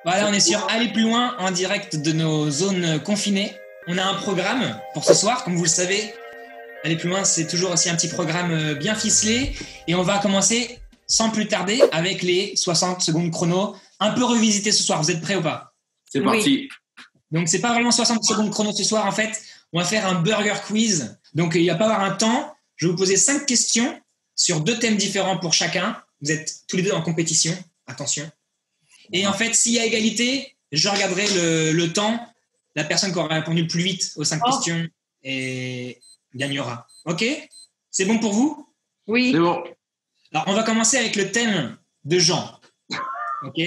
Voilà, on est sur Aller plus loin en direct de nos zones confinées. On a un programme pour ce soir, comme vous le savez. Aller plus loin, c'est toujours aussi un petit programme bien ficelé. Et on va commencer sans plus tarder avec les 60 secondes chrono. Un peu revisité ce soir. Vous êtes prêts ou pas? C'est parti. Donc, c'est pas vraiment 60 secondes chrono ce soir. En fait, on va faire un burger quiz. Donc, il va pas avoir un temps. Je vais vous poser 5 questions sur 2 thèmes différents pour chacun. Vous êtes tous les deux en compétition. Attention. Et en fait, s'il y a égalité, je regarderai le temps. La personne qui aura répondu le plus vite aux 5 questions et gagnera. OK? C'est bon pour vous? Oui. C'est bon. Alors, on va commencer avec le thème de Jean. OK?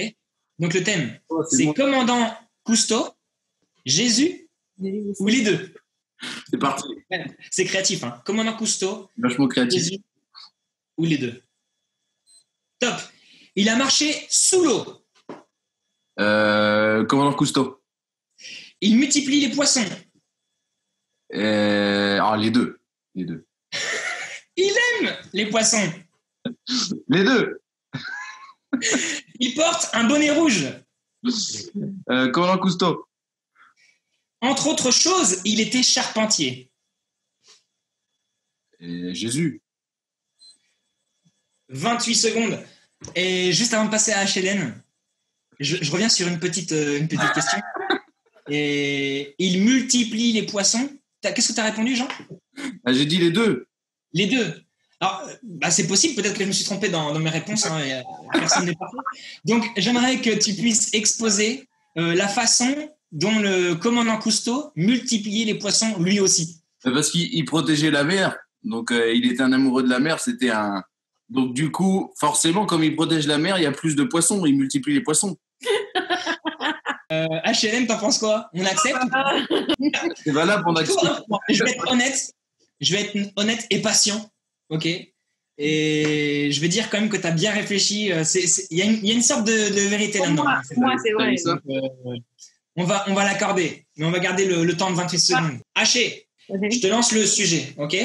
Donc, le thème, c'est bon. Commandant Cousteau, Jésus ou les deux? C'est parti. C'est créatif, hein? Commandant Cousteau, vachement créatif. Jésus ou les deux? Top. Il a marché sous l'eau. Commandant Cousteau. Il multiplie les poissons. Les deux. Il aime les poissons. Les deux. Il porte un bonnet rouge. Commandant Cousteau. Entre autres choses, il était charpentier. Jésus. 28 secondes. Et juste avant de passer à HLN, je reviens sur une petite question. Et il multiplie les poissons. Qu'est-ce que tu as répondu, Jean? J'ai dit les deux. Les deux. Alors, c'est possible, peut-être que je me suis trompé dans mes réponses. Hein, personne n'est parfait. Donc, j'aimerais que tu puisses exposer la façon dont le commandant Cousteau multipliait les poissons lui aussi. Parce qu'il protégeait la mer. Donc, il était un amoureux de la mer. Donc, du coup, forcément, comme il protège la mer, il y a plus de poissons. Il multiplie les poissons. HLM, t'en penses quoi? On accepte? C'est valable, on accepte. Je vais être honnête et patient. OK? Et je vais dire quand même que tu as bien réfléchi. Il y a une sorte de vérité là-dedans. Moi, c'est vrai. Donc, on va l'accorder. Mais on va garder le temps de 28 secondes. Haché, je te lance le sujet. OK?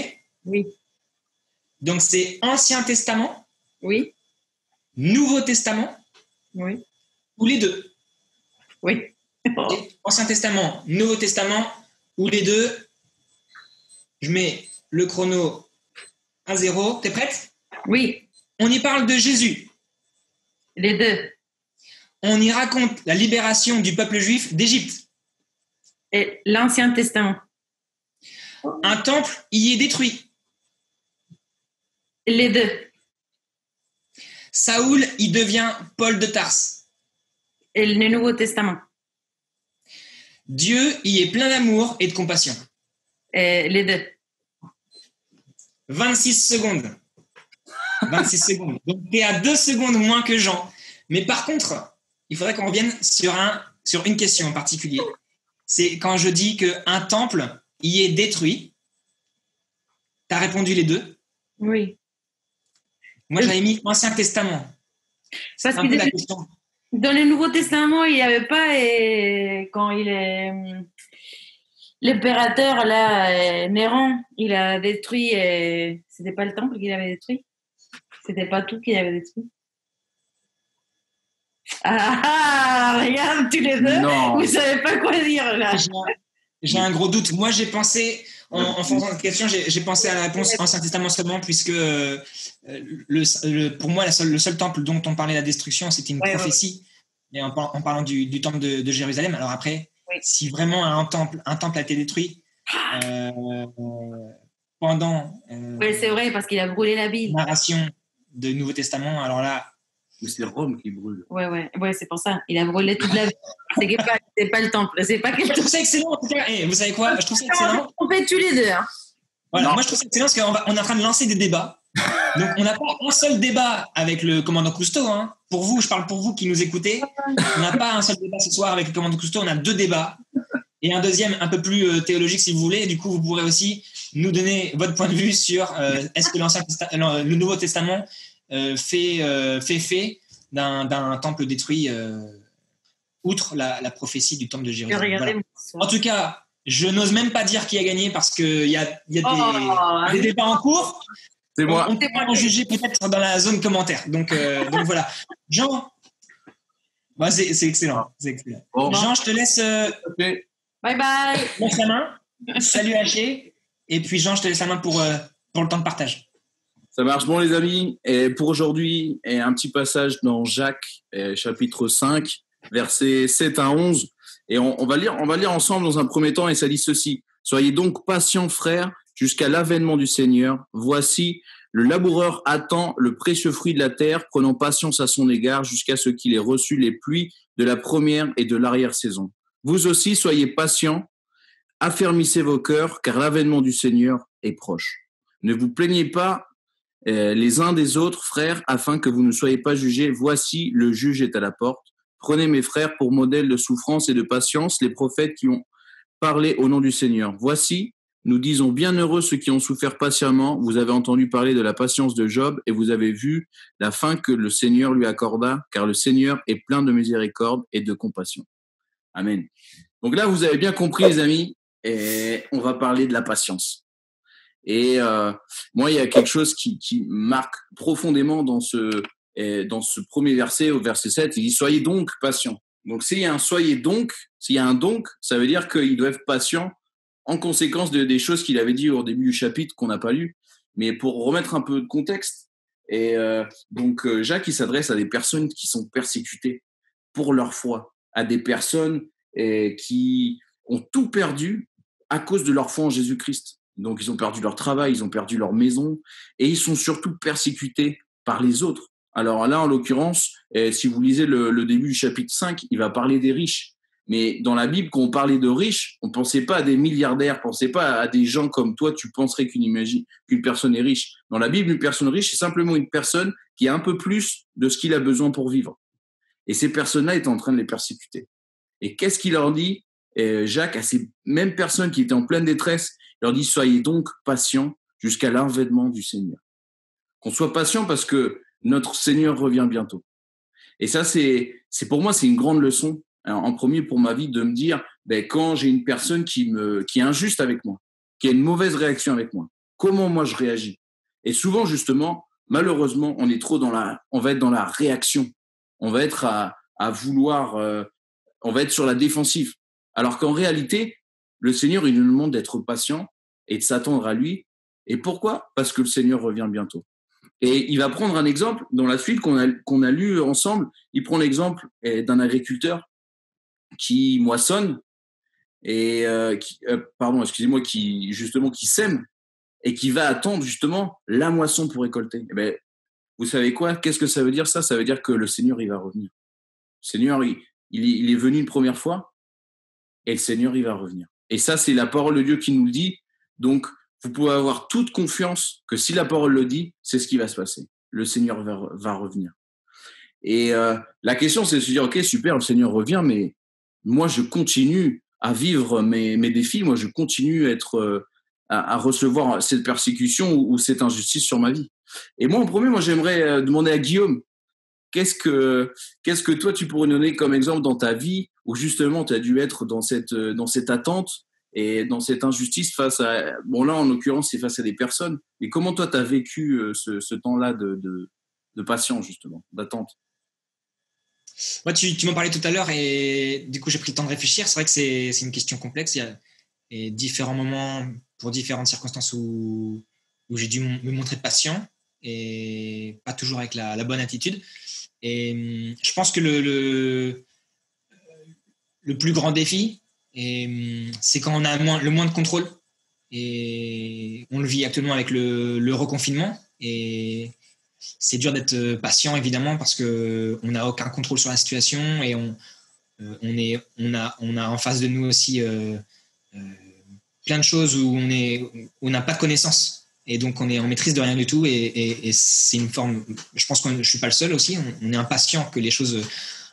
Oui. Donc, c'est Ancien Testament? Oui. Nouveau Testament? Oui. Ou les deux? Oui. Okay. Ancien Testament, Nouveau Testament, ou les deux? Je mets le chrono à 0. T'es prête? Oui. On y parle de Jésus. Les deux. On y raconte la libération du peuple juif d'Égypte. Et l'Ancien Testament. Un temple y est détruit. Les deux. Saoul y devient Paul de Tarse. Et le Nouveau Testament. Dieu y est plein d'amour et de compassion. Et les deux. 26 secondes. 26 secondes. Donc, tu es à 2 secondes moins que Jean. Mais par contre, il faudrait qu'on revienne sur une question en particulier. C'est quand je dis qu'un temple y est détruit. Tu as répondu les deux? Oui. Moi, j'avais mis Ancien Testament. C'est Parce un peu la question. Dans le Nouveau Testament, il n'y avait pas, quand l'impérateur, là, Néron, il a détruit, c'était pas le temple qu'il avait détruit? C'était pas tout qu'il avait détruit? Regarde, tous les deux, non. Vous savez pas quoi dire, là. J'ai un gros doute. Moi, j'ai pensé, en faisant cette question, j'ai pensé à la réponse Ancien Testament seulement, puisque pour moi, le seul temple dont on parlait la destruction, c'était une prophétie. Et en parlant du temple de Jérusalem. Alors après, si vraiment un temple a été détruit pendant c'est vrai, parce qu'il a brûlé la ville. Narration du Nouveau Testament, alors là... Mais c'est Rome qui brûle. Ouais, c'est pour ça. Il a brûlé toute la ville. C'est pas le temple. C'est pas Je trouve ça excellent, en tout cas. Vous savez quoi? Je trouve ça excellent. On fait tous les deux. Hein. Voilà, moi, je trouve ça excellent parce qu'on est en train de lancer des débats. Donc, on n'a pas un seul débat avec le commandant Cousteau. Hein. Pour vous, je parle pour vous qui nous écoutez. On n'a pas un seul débat ce soir avec le commandant Cousteau. On a 2 débats. Et un deuxième un peu plus théologique, si vous voulez. Et du coup, vous pourrez aussi nous donner votre point de vue sur est-ce que le Nouveau Testament fait d'un temple détruit outre la prophétie du temple de Jérusalem. Voilà. En tout cas, je n'ose même pas dire qui a gagné parce qu'il y a des débats en cours. C'est moi. On peut en juger peut-être dans la zone commentaire. Donc voilà. Jean, Bah, c'est excellent. C'est excellent. Bon. Jean, je te laisse Ok. Bye bye. la main. Salut Haché. Et puis Jean, je te laisse la main pour le temps de partage. Ça marche. Bon, les amis. Et pour aujourd'hui, un petit passage dans Jacques, chapitre 5, versets 7 à 11. Et on va lire ensemble dans un premier temps, et ça dit ceci. Soyez donc patients, frères, jusqu'à l'avènement du Seigneur. Voici, le laboureur attend le précieux fruit de la terre, prenant patience à son égard jusqu'à ce qu'il ait reçu les pluies de la première et de l'arrière-saison. Vous aussi, soyez patients, affermissez vos cœurs, car l'avènement du Seigneur est proche. Ne vous plaignez pas les uns des autres, frères, afin que vous ne soyez pas jugés. Voici, le juge est à la porte. Prenez, mes frères, pour modèle de souffrance et de patience les prophètes qui ont parlé au nom du Seigneur. Voici, nous disons bienheureux ceux qui ont souffert patiemment. Vous avez entendu parler de la patience de Job et vous avez vu la fin que le Seigneur lui accorda, car le Seigneur est plein de miséricorde et de compassion. Amen. Donc là, vous avez bien compris, les amis, et on va parler de la patience. Et moi, il y a quelque chose qui marque profondément dans ce premier verset, au verset 7, il dit « Soyez donc patients ». Donc, s'il y a un donc, ça veut dire qu'ils doivent être patients en conséquence des choses qu'il avait dit au début du chapitre qu'on n'a pas lu. Mais pour remettre un peu de contexte, Jacques, il s'adresse à des personnes qui sont persécutées pour leur foi, à des personnes qui ont tout perdu à cause de leur foi en Jésus-Christ. Donc, ils ont perdu leur travail, ils ont perdu leur maison, et ils sont surtout persécutés par les autres. Alors là, en l'occurrence, si vous lisez le début du chapitre 5, il va parler des riches. Mais dans la Bible, quand on parlait de riches, on ne pensait pas à des milliardaires, on ne pensait pas à des gens comme toi, tu penserais qu'une personne est riche. Dans la Bible, une personne riche, c'est simplement une personne qui a un peu plus de ce qu'il a besoin pour vivre. Et ces personnes-là étaient en train de les persécuter. Et qu'est-ce qu'il leur dit, Jacques, à ces mêmes personnes qui étaient en pleine détresse, il leur dit, soyez donc patients jusqu'à l'avènement du Seigneur. Qu'on soit patient parce que notre Seigneur revient bientôt. Et ça, c'est pour moi, c'est une grande leçon. Alors, en premier pour ma vie, de me dire, quand j'ai une personne qui est injuste avec moi, qui a une mauvaise réaction avec moi, comment moi je réagis? Et souvent, justement, malheureusement, on va être dans la réaction. On va être à vouloir, on va être sur la défensive. Alors qu'en réalité, le Seigneur, il nous demande d'être patient et de s'attendre à lui. Et pourquoi? Parce que le Seigneur revient bientôt. Et il va prendre un exemple dans la suite qu'on a lu ensemble. Il prend l'exemple d'un agriculteur qui moissonne et qui sème et qui va attendre justement la moisson pour récolter. Vous savez quoi? Qu'est-ce que ça veut dire ça? Ça veut dire que le Seigneur, il va revenir. Le Seigneur, il est venu une première fois et le Seigneur, il va revenir. Et ça, c'est la parole de Dieu qui nous le dit. Donc, vous pouvez avoir toute confiance que si la parole le dit, c'est ce qui va se passer. Le Seigneur va revenir. Et la question, c'est de se dire, ok, super, le Seigneur revient, mais moi, je continue à vivre mes défis. Moi, je continue à recevoir cette persécution ou cette injustice sur ma vie. Et moi, en premier, j'aimerais demander à Guillaume, qu'est-ce que toi, tu pourrais donner comme exemple dans ta vie où justement, tu as dû être dans cette attente et dans cette injustice face à... Bon, là, en l'occurrence, c'est face à des personnes. Mais comment toi, tu as vécu ce temps-là de patience, justement, d'attente? Moi, tu m'en parlais tout à l'heure et du coup, j'ai pris le temps de réfléchir. C'est vrai que c'est une question complexe. Il y a différents moments, pour différentes circonstances où j'ai dû me montrer patient et pas toujours avec la bonne attitude. Et je pense que le plus grand défi, c'est quand on a le moins de contrôle. Et on le vit actuellement avec le reconfinement. Et c'est dur d'être patient, évidemment, parce qu'on n'a aucun contrôle sur la situation et on a en face de nous aussi plein de choses où on n'a pas de connaissances. Et donc, on est en maîtrise de rien du tout. Et c'est une forme... Je pense que je ne suis pas le seul aussi. On est impatient que les choses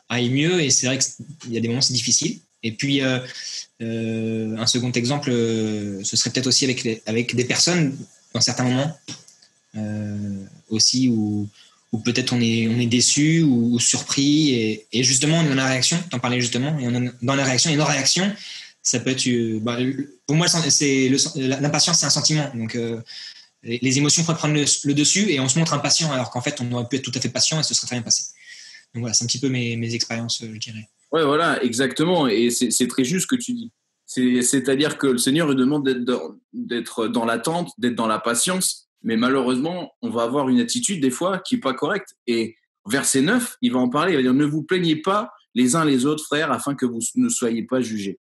aillent mieux. Et c'est vrai qu'il y a des moments, c'est difficile. Et puis, un second exemple, ce serait peut-être aussi avec des personnes, dans certains moments, aussi où peut-être on est déçu ou surpris et justement on est dans la réaction, t'en parlais justement, et dans la réaction et nos réactions, ça peut être pour moi l'impatience c'est un sentiment, donc les émotions peuvent prendre le dessus et on se montre impatient alors qu'en fait on aurait pu être tout à fait patient et ce serait très bien passé. Donc voilà, c'est un petit peu mes expériences, je dirais. Ouais, voilà, exactement. Et c'est très juste ce que tu dis. C'est-à-dire que le Seigneur il demande d'être dans l'attente, d'être dans la patience, mais malheureusement, on va avoir une attitude des fois qui n'est pas correcte. Et verset 9, il va en parler, il va dire « Ne vous plaignez pas les uns les autres, frères, afin que vous ne soyez pas jugés.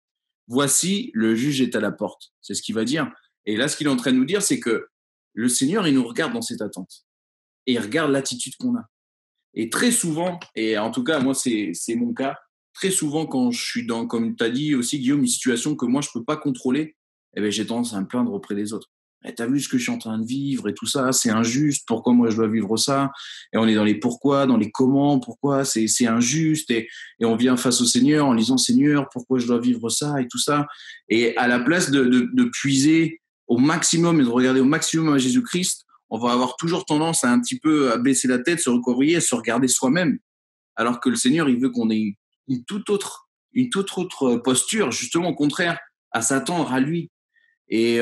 Voici, le juge est à la porte. » C'est ce qu'il va dire. Et là, ce qu'il est en train de nous dire, c'est que le Seigneur, il nous regarde dans cette attente. Et il regarde l'attitude qu'on a. Et très souvent, et en tout cas, moi, c'est mon cas, très souvent, quand je suis dans, comme tu as dit aussi, Guillaume, une situation que moi, je ne peux pas contrôler, eh ben, j'ai tendance à me plaindre auprès des autres. Eh, t'as vu ce que je suis en train de vivre et tout ça, c'est injuste, pourquoi moi je dois vivre ça? Et on est dans les pourquoi, dans les comment, pourquoi c'est injuste. Et on vient face au Seigneur en disant, Seigneur, pourquoi je dois vivre ça et tout ça? Et à la place de puiser au maximum et de regarder au maximum à Jésus-Christ, on va avoir toujours tendance à un petit peu à baisser la tête, se recroqueviller, se regarder soi-même. Alors que le Seigneur, il veut qu'on ait une toute autre posture, justement au contraire, à s'attendre à lui. Et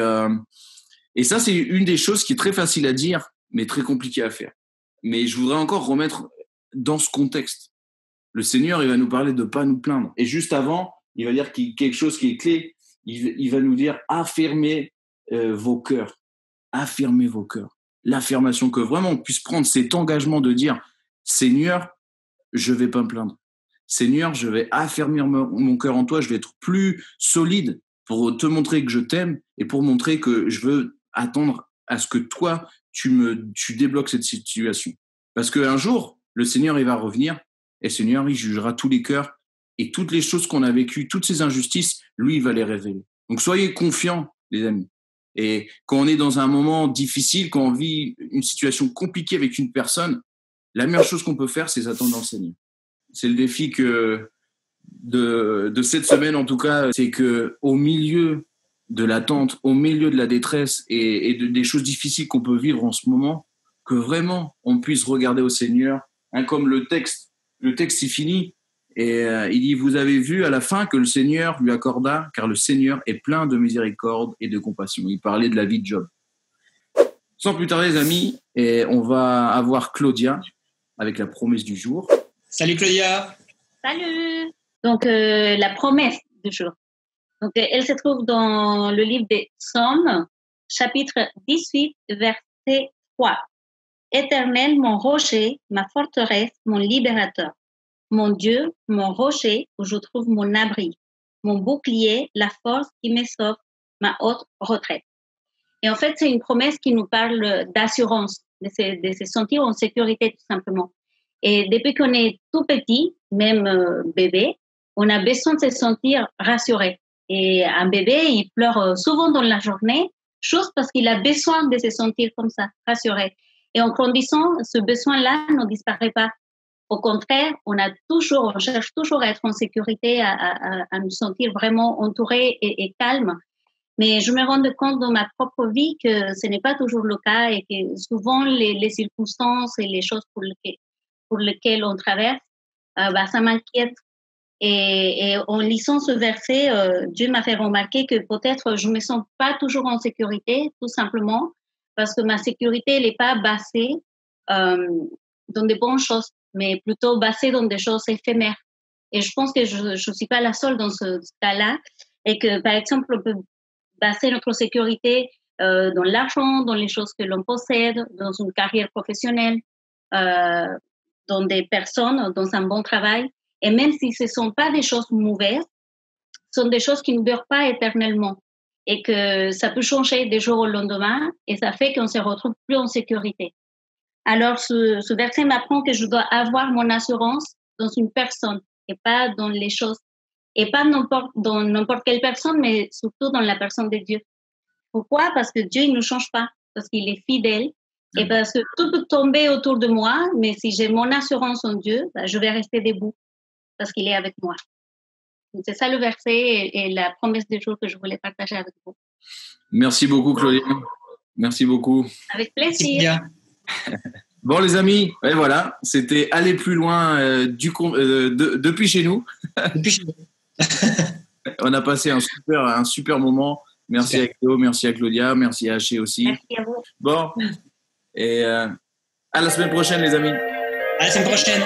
ça, c'est une des choses qui est très facile à dire, mais très compliqué à faire. Mais je voudrais encore remettre dans ce contexte. Le Seigneur, il va nous parler de ne pas nous plaindre. Et juste avant, il va dire quelque chose qui est clé. Il va nous dire, affirmez vos cœurs. Affirmez vos cœurs. L'affirmation que vraiment on puisse prendre cet engagement de dire, Seigneur, je ne vais pas me plaindre. Seigneur, je vais affermir mon cœur en toi, je vais être plus solide pour te montrer que je t'aime et pour montrer que je veux attendre à ce que toi, tu débloques cette situation. Parce qu'un jour, le Seigneur, il va revenir et le Seigneur, il jugera tous les cœurs et toutes les choses qu'on a vécues, toutes ces injustices, lui, il va les révéler. Donc, soyez confiants, les amis. Et quand on est dans un moment difficile, quand on vit une situation compliquée avec une personne, la meilleure chose qu'on peut faire, c'est s'attendre dans le Seigneur. C'est le défi de cette semaine, en tout cas, c'est que au milieu de l'attente, au milieu de la détresse et des choses difficiles qu'on peut vivre en ce moment, que vraiment on puisse regarder au Seigneur, hein, comme le texte il finit et il dit, vous avez vu à la fin que le Seigneur lui accorda, car le Seigneur est plein de miséricorde et de compassion. Il parlait de la vie de Job. Sans plus tarder, les amis, et on va avoir Claudia avec la promesse du jour. Salut Claudia. Salut. Donc, la promesse du jour. Donc, elle se trouve dans le livre des Psaumes, chapitre 18, verset 3. Éternel, mon rocher, ma forteresse, mon libérateur. Mon Dieu, mon rocher, où je trouve mon abri. Mon bouclier, la force qui me sauve, ma haute retraite. Et en fait, c'est une promesse qui nous parle d'assurance, de se sentir en sécurité tout simplement. Et depuis qu'on est tout petit, même bébé, on a besoin de se sentir rassuré. Et un bébé, il pleure souvent dans la journée, juste parce qu'il a besoin de se sentir comme ça, rassuré. Et en grandissant, ce besoin-là ne disparaît pas. Au contraire, on cherche toujours à être en sécurité, à nous sentir vraiment entourés et calmes. Mais je me rends compte dans ma propre vie que ce n'est pas toujours le cas et que souvent les circonstances et les choses pour lesquelles on traverse, ça m'inquiète. Et en lisant ce verset, Dieu m'a fait remarquer que peut-être je me sens pas toujours en sécurité, tout simplement, parce que ma sécurité n'est pas basée dans des bonnes choses, mais plutôt basée dans des choses éphémères. Et je pense que je suis pas la seule dans ce cas-là, et que par exemple on peut baser notre sécurité dans l'argent, dans les choses que l'on possède, dans une carrière professionnelle, dans des personnes, dans un bon travail. Et même si ce ne sont pas des choses mauvaises, ce sont des choses qui ne durent pas éternellement et que ça peut changer des jours au lendemain et ça fait qu'on ne se retrouve plus en sécurité. Alors, ce verset m'apprend que je dois avoir mon assurance dans une personne et pas dans les choses. Et pas dans n'importe quelle personne, mais surtout dans la personne de Dieu. Pourquoi? Parce que Dieu, il ne change pas, parce qu'il est fidèle. Et parce que tout peut tomber autour de moi, mais si j'ai mon assurance en Dieu, je vais rester debout, parce qu'il est avec moi. Donc, c'est ça le verset et la promesse du jour que je voulais partager avec vous. Merci beaucoup, Claudia. Merci beaucoup. Avec plaisir. Bon, les amis, et voilà, c'était aller plus loin depuis chez nous. On a passé un super moment. Merci à Cléo, merci à Claudia, merci à Haché aussi. Merci à vous. Bon, et à la semaine prochaine, les amis. À la semaine prochaine.